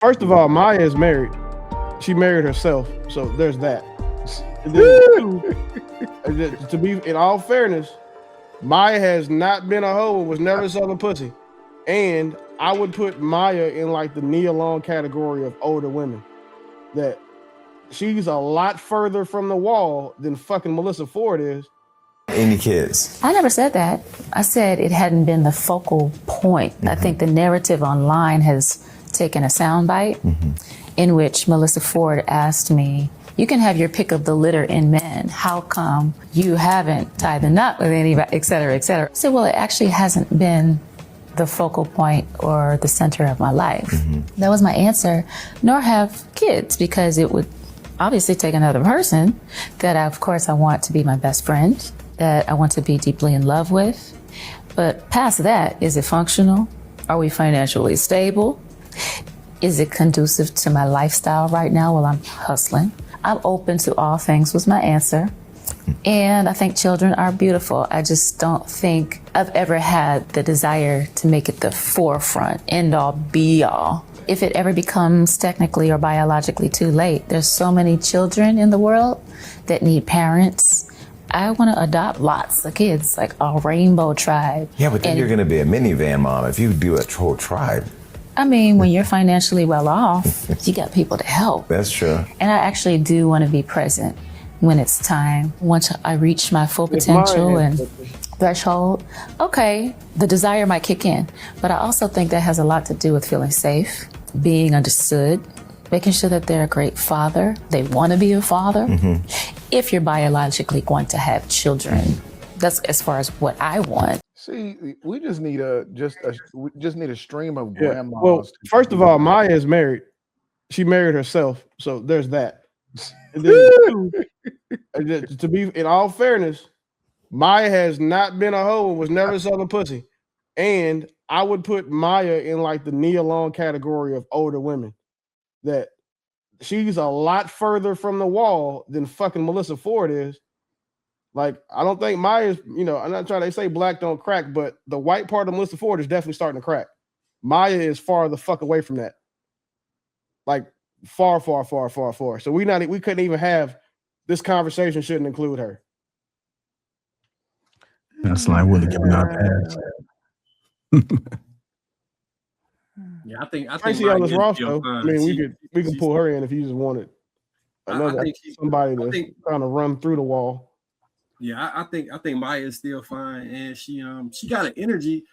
First of all, Maya is married. She married herself, so there's that. And then to be in all fairness, Maya has not been a hoe and was never selling pussy. And I would put Maya in like the Nia Long category of older women. That she's a lot further from the wall than fucking Melissa Ford is. Any kids? I never said that. I said it hadn't been the focal point. I think the narrative online has taken a soundbite in which Melissa Ford asked me, you can have your pick of the litter in men. How come you haven't tied the knot with anybody, et cetera, et cetera? I said, well, it actually hasn't been the focal point or the center of my life. That was my answer. Nor have kids, because it would obviously take another person that of course I want to be my best friend, that I want to be deeply in love with. But past that, is it functional? Are we financially stable? Is it conducive to my lifestyle right now while I'm hustling? I'm open to all things was my answer. And I think children are beautiful. I just don't think I've ever had the desire to make it the forefront, end all, be all. If it ever becomes technically or biologically too late, there's so many children in the world that need parents. I want to adopt lots of kids, like a rainbow tribe. Yeah, but then you're going to be a minivan mom if you do a whole tribe. I mean, when you're financially well off, you got people to help. That's true. And I actually do want to be present when it's time. Once I reach my full potential and threshold, okay, the desire might kick in. But I also think that has a lot to do with feeling safe, being understood, making sure that they're a great father. They want to be a father. If you're biologically going to have children, that's as far as what I want. See, we just need a stream of grandmas. Well, first of all, Maya is married. She married herself, so there's that. And then to be in all fairness, Maya has not been a hoe and was never selling pussy. And I would put Maya in like the Nia Long category of older women. That she's a lot further from the wall than fucking Melissa Ford is. Like, I don't think Maya's, I'm not trying to say black don't crack, but the white part of Melissa Ford is definitely starting to crack. Maya is far the fuck away from that. Like, far, far, far, far, far. So we couldn't even have this conversation. Shouldn't include her. That's like Willie giving out pass. Yeah, I think Tracy Ellis Ross though. I mean, we can pull her in if you just wanted somebody to kind of run through the wall. Yeah, I think Maya is still fine, and she got an energy.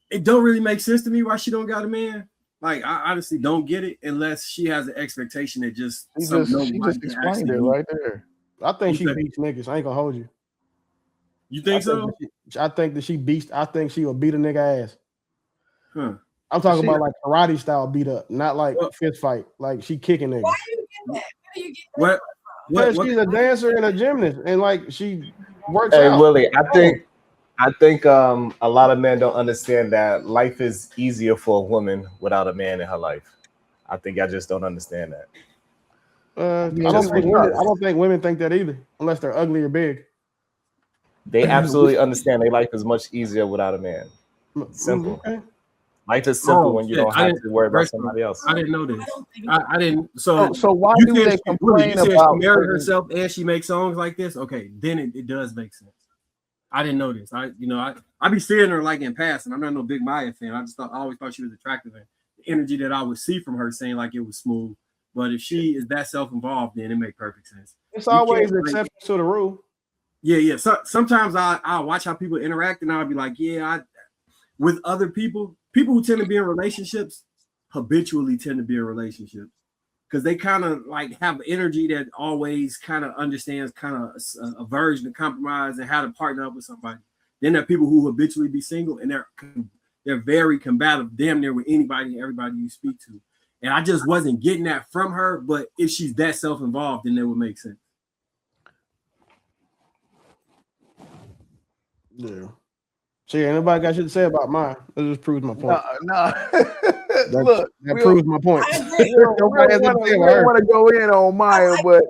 It don't really make sense to me why she don't got a man. Like, I honestly don't get it unless she has an expectation that just she just explained it right there. I think she beats niggas. I ain't gonna hold you. You think so? I think that she beats. I think she will beat a nigga ass. Huh. I'm talking about like karate style beat up, not like fist fight. Like she kicking niggas. Why do you get that? How do you get that? Because she's a dancer and a gymnast, and like she works out. Hey Willie, I think a lot of men don't understand that life is easier for a woman without a man in her life. I think I just don't understand that. I don't think women think that either, unless they're ugly or big. They absolutely understand their life is much easier without a man. Simple. Okay. Life is simple when you don't have to worry about somebody else. I didn't know this. I didn't. So why do they complain about? She married herself and she makes songs like this. Okay, then it does make sense. I didn't know this. I be seeing her like in passing. I'm not no big Maya fan. I always thought she was attractive, and the energy that I would see from her saying like it was smooth. But if she is that self-involved, then it makes perfect sense. It's always exception to the rule. Yeah. So sometimes I watch how people interact, and I'll be like, with other people who tend to be in relationships habitually tend to be in relationships because they kind of like have energy that always kind of understands kind of a version of compromise and how to partner up with somebody. Then there are people who habitually be single and they're very combative, damn near with anybody and everybody you speak to. And I just wasn't getting that from her, but if she's that self-involved, then that would make sense. Yeah. So anybody got shit to say about mine? That just proves my point. No. Look, that proves my point. We don't want to go in on Maya, but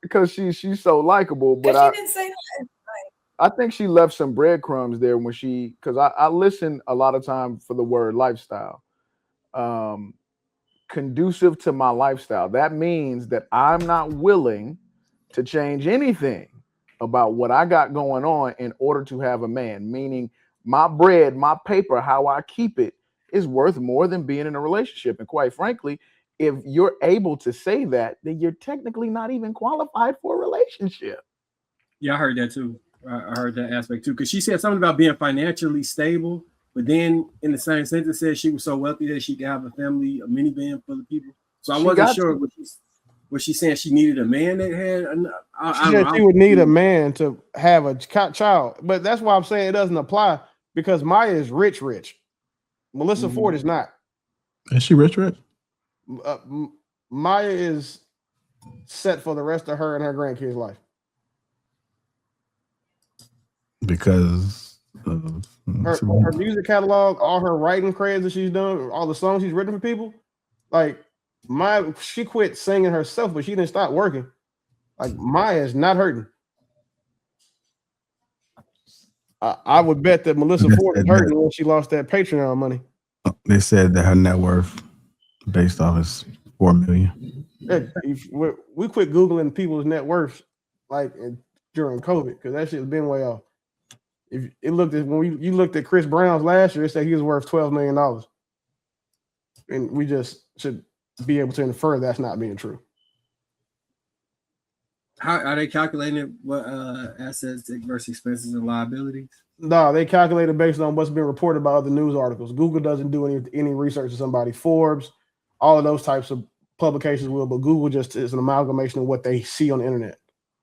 because she's so likable. But she didn't say that. I think she left some breadcrumbs there when because I listen a lot of time for the word lifestyle. conducive to my lifestyle. That means that I'm not willing to change anything about what I got going on in order to have a man, meaning my bread, my paper, how I keep it is worth more than being in a relationship. And quite frankly, if you're able to say that, then you're technically not even qualified for a relationship. Yeah, I heard that too. I heard that aspect too. Because she said something about being financially stable, but then in the same sentence said she was so wealthy that she could have a family, a minivan full of people. So I wasn't sure what she's saying. She needed a man that had. She said she would need a man to have a child, but that's why I'm saying it doesn't apply because Maya is rich. Melissa Ford is not. Is she rich? Maya is set for the rest of her and her grandkids' life. Because her music catalog, all her writing credits that she's done, all the songs she's written for people, like she quit singing herself, but she didn't stop working. Like Maya is not hurting. I would bet that Melissa Ford is hurting when she lost that Patreon money. They said that her net worth, based off, is $4 million. We quit Googling people's net worths like during COVID because that shit's been way off. If it looked at you looked at Chris Brown's last year, it said he was worth $12 million, and we just should be able to infer that's not being true. How are they calculating it? What assets versus expenses and liabilities? No, they calculate it based on what's been reported by other news articles. Google doesn't do any research to somebody. Forbes, all of those types of publications will, but Google just is an amalgamation of what they see on the internet.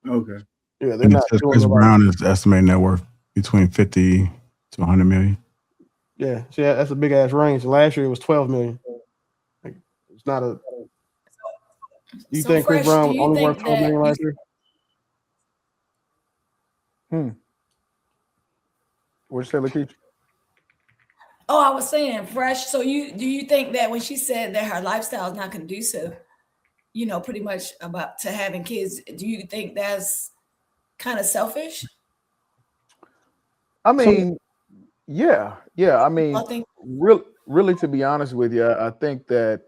Okay. Yeah, they're not. Chris Brown is estimating net worth between 50 to 100 million. Yeah, see, that's a big ass range. Last year it was 12 million. Like, it's not a. You So think Chris Fresh, Brown do was you only think worth 12 million last year? What'd you say, Lakeith? Oh, I was saying, Fresh. So do you think that when she said that her lifestyle is not conducive, pretty much about to having kids, do you think that's kind of selfish? I mean, yeah. I mean, really, to be honest with you, I think that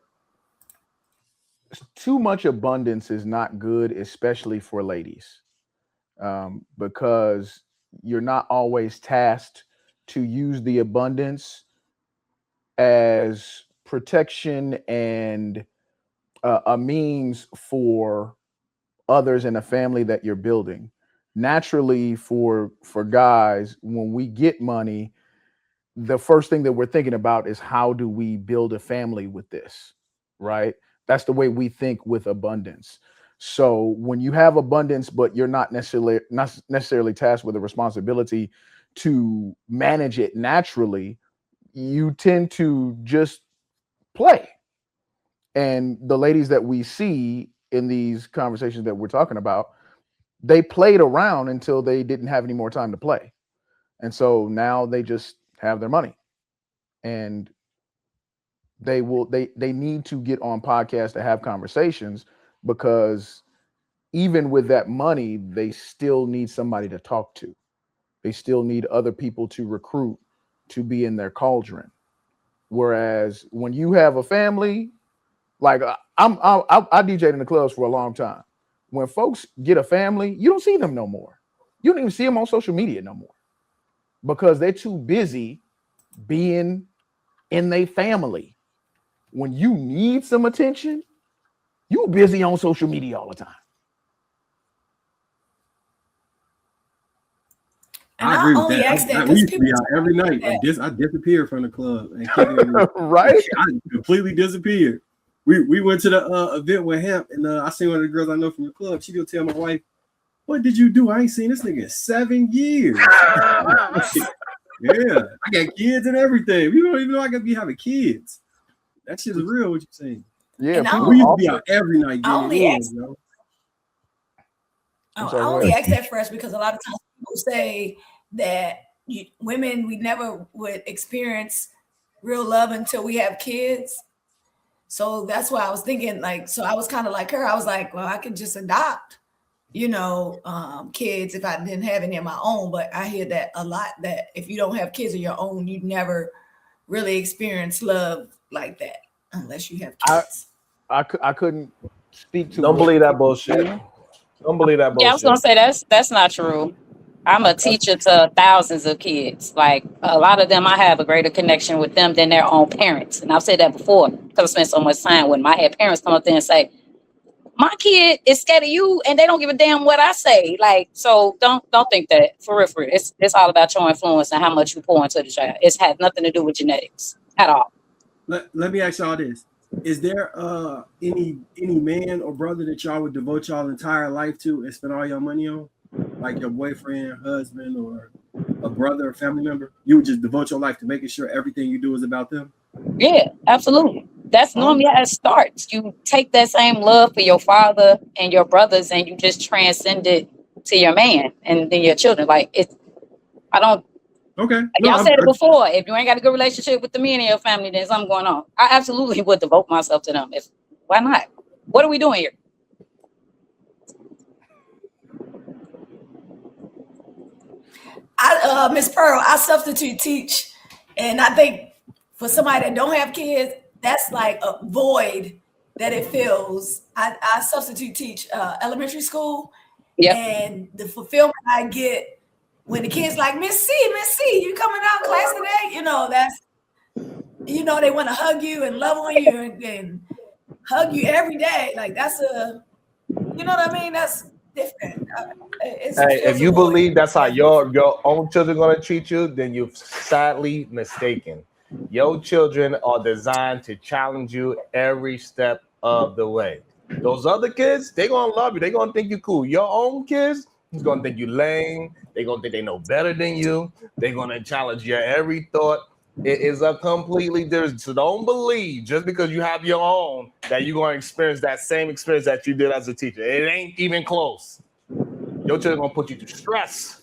too much abundance is not good, especially for ladies, because you're not always tasked to use the abundance as protection and a means for others in a family that you're building. Naturally, for guys, when we get money, the first thing that we're thinking about is how do we build a family with this, right? That's the way we think with abundance. So when you have abundance, but you're not necessarily tasked with the responsibility to manage it naturally, you tend to just play. And the ladies that we see in these conversations that we're talking about, they played around until they didn't have any more time to play. And so now they just have their money. And they need to get on podcasts to have conversations, because even with that money, they still need somebody to talk to. They still need other people to recruit to be in their cauldron. Whereas when you have a family, like I DJed in the clubs for a long time. When folks get a family, you don't see them no more. You don't even see them on social media no more, because they're too busy being in their family. When you need some attention, you're busy on social media all the time. And I agree with only that. ask that I because used to be people out every night. I disappeared from the club. And right? I completely disappeared. We went to the event with Hemp, and I seen one of the girls I know from the club. She go tell my wife, "What did you do? I ain't seen this nigga in 7 years." Yeah, I got kids and everything. You don't even know I could be having kids. That shit is real. What you saying? Yeah, we used to be out every night. I only ask that, Fresh, because a lot of times people say that women, we never would experience real love until we have kids. So that's why I was thinking, so I was kind of like her. I was like, well, I could just adopt, kids if I didn't have any of my own. But I hear that a lot, that if you don't have kids of your own, you never really experience love like that unless you have kids. I couldn't speak to. Don't believe that bullshit. Don't believe that Yeah, I was gonna bullshit. say that's not true. I'm a teacher to thousands of kids. Like a lot of them, I have a greater connection with them than their own parents. And I've said that before because I spent so much time with them. I had parents come up there and say, "My kid is scared of you, and they don't give a damn what I say." Like, so don't think that for real. For real. It's all about your influence and how much you pour into the child. It's had nothing to do with genetics at all. Let me ask y'all this. Is there any man or brother that y'all would devote y'all entire life to and spend all your money on? Like your boyfriend, husband, or a brother or family member? You would just devote your life to making sure everything you do is about them? Yeah, absolutely. That's normally how it starts. You take that same love for your father and your brothers, and you just transcend it to your man and then your children. Like it's, I don't. Okay. Y'all said it before. If you ain't got a good relationship with the men in your family, then something going on. I absolutely would devote myself to them. Why not? What are we doing here? Miss Pearl, I substitute teach, and I think for somebody that don't have kids, that's like a void that it fills. I substitute teach elementary school, and the fulfillment I get when the kids like, Miss C, you coming out class today? You know, that's, you know, they want to hug you and love on you and hug you every day. Like that's a, you know what I mean? That's different. Hey, if you believe that's how your own children are gonna treat you, then you're sadly mistaken. Your children are designed to challenge you every step of the way. Those other kids, they're gonna love you. They're gonna think you cool. Your own kids is gonna think you lame. They're gonna think they know better than you. They're gonna challenge your every thought. It is a completely different. So don't believe just because you have your own that you're gonna experience that same experience that you did as a teacher. It ain't even close. Your children gonna put you through stress.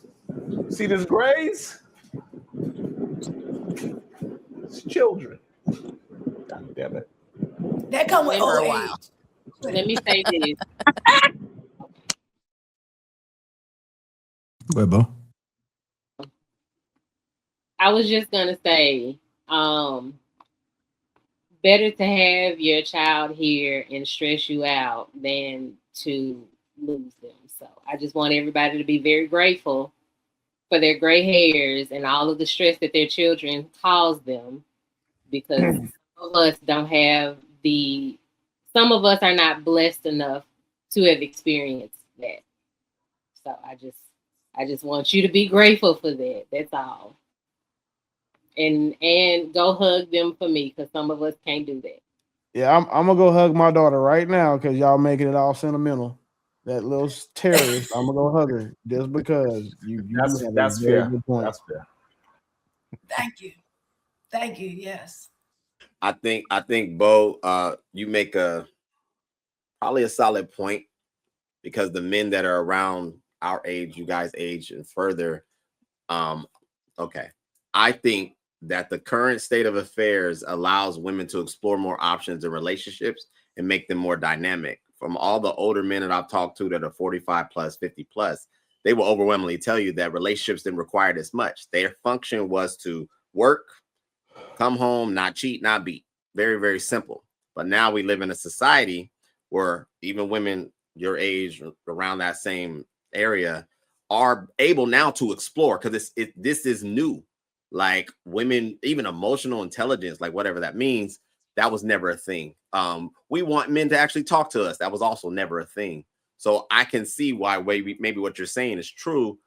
See this grades? It's children. God damn it. That come with old age. Let me say this. Go ahead, Bo. I was just gonna say, better to have your child here and stress you out than to lose them. So I just want everybody to be very grateful for their gray hairs and all of the stress that their children cause them, because some of us don't have some of us are not blessed enough to have experienced that. So I just want you to be grateful for that. That's all. And go hug them for me, because some of us can't do that. Yeah, I'm gonna go hug my daughter right now because y'all making it all sentimental. That little terrorist, I'm gonna go hug her just because you that's a very fair. good point. That's fair. Thank you. Yes. I think Bo, you make probably a solid point, because the men that are around our age, you guys' age and further, okay. I think that the current state of affairs allows women to explore more options in relationships and make them more dynamic. From all the older men that I've talked to that are 45 plus, 50 plus, they will overwhelmingly tell you that relationships didn't require this much. Their function was to work, come home, not cheat, not beat. Very, very simple. But now we live in a society where even women your age, around that same area, are able now to explore, because this is new. Like women, even emotional intelligence, like whatever that means, that was never a thing. We want men to actually talk to us. That was also never a thing. So I can see why maybe what you're saying is true.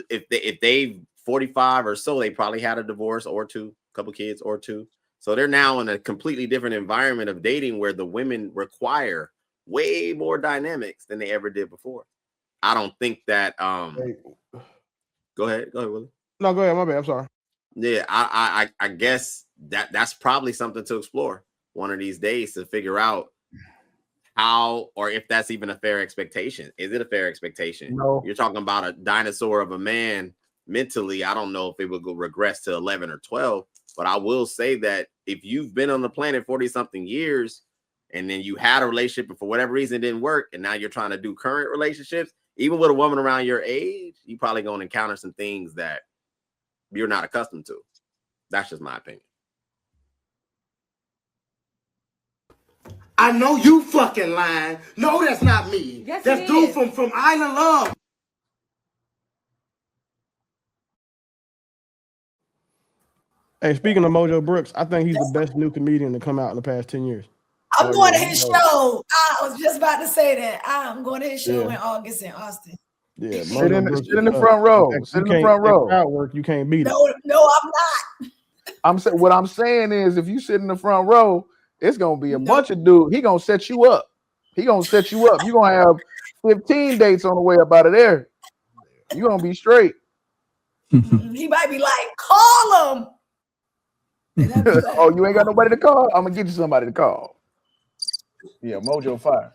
If they 45 or so, they probably had a divorce or two, couple kids or two. So they're now in a completely different environment of dating where the women require way more dynamics than they ever did before. I don't think that Go ahead, Willie. No, go ahead. My bad. I'm sorry. Yeah, I guess that's probably something to explore one of these days, to figure out how, or if that's even a fair expectation. Is it a fair expectation? No. You're talking about a dinosaur of a man mentally. I don't know if it would go regress to 11 or 12, but I will say that if you've been on the planet 40 something years and then you had a relationship and for whatever reason it didn't work, and now you're trying to do current relationships, even with a woman around your age, you probably going to encounter some things that you're not accustomed to. That's just my opinion. I know you fucking lying. No, that's not me. Yes, that's it dude is. from Island Love. Hey, speaking of Mojo Brooks, I think he's the best new comedian to come out in the past 10 years. I'm going to his show. I was just about to say that. I'm going to his show in August in Austin. Yeah, sit in the front row. Sit in the front row. Crowd work, you can't beat it. No, I'm not. What I'm saying is, if you sit in the front row, it's gonna be a bunch of dudes. He gonna set you up. He gonna set you up. You gonna have 15 dates on the way up out of there. You gonna be straight. He might be like, call him. Oh, you ain't got nobody to call? I'm gonna get you somebody to call. Yeah, Mojo fire.